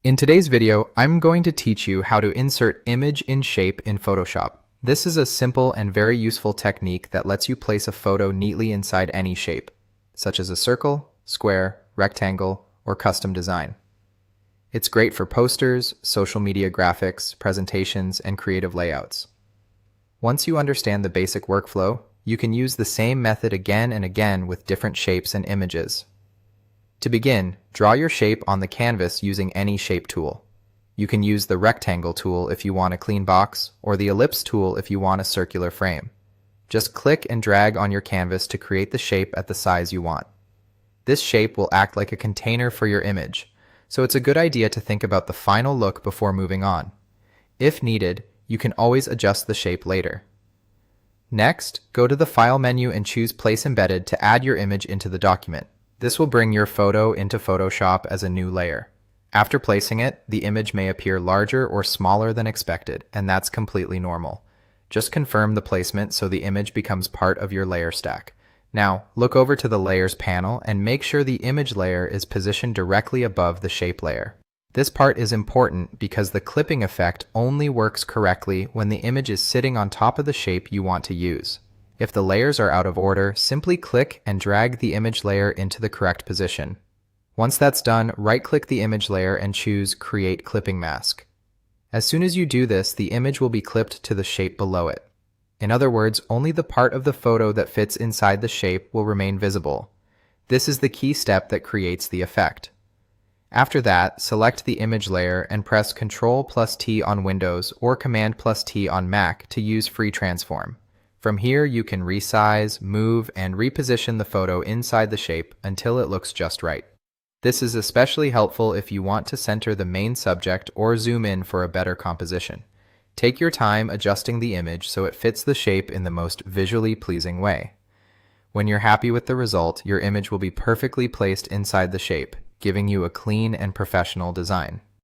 In today's video, I'm going to teach you how to insert image in shape in Photoshop. This is a simple and very useful technique that lets you place a photo neatly inside any shape, such as a circle, square, rectangle, or custom design. It's great for posters, social media graphics, presentations, and creative layouts. Once you understand the basic workflow, you can use the same method again and again with different shapes and images. To begin, draw your shape on the canvas using any shape tool. You can use the rectangle tool if you want a clean box, or the ellipse tool if you want a circular frame. Just click and drag on your canvas to create the shape at the size you want. This shape will act like a container for your image, so it's a good idea to think about the final look before moving on. If needed, you can always adjust the shape later. Next, go to the File menu and choose Place Embedded to add your image into the document. This will bring your photo into Photoshop as a new layer. After placing it, the image may appear larger or smaller than expected, and that's completely normal. Just confirm the placement so the image becomes part of your layer stack. Now, look over to the Layers panel and make sure the image layer is positioned directly above the shape layer. This part is important because the clipping effect only works correctly when the image is sitting on top of the shape you want to use. If the layers are out of order, simply click and drag the image layer into the correct position. Once that's done, right-click the image layer and choose Create Clipping Mask. As soon as you do this, the image will be clipped to the shape below it. In other words, only the part of the photo that fits inside the shape will remain visible. This is the key step that creates the effect. After that, select the image layer and press Ctrl+T on Windows or Command+T on Mac to use Free Transform. From here, you can resize, move, and reposition the photo inside the shape until it looks just right. This is especially helpful if you want to center the main subject or zoom in for a better composition. Take your time adjusting the image so it fits the shape in the most visually pleasing way. When you're happy with the result, your image will be perfectly placed inside the shape, giving you a clean and professional design.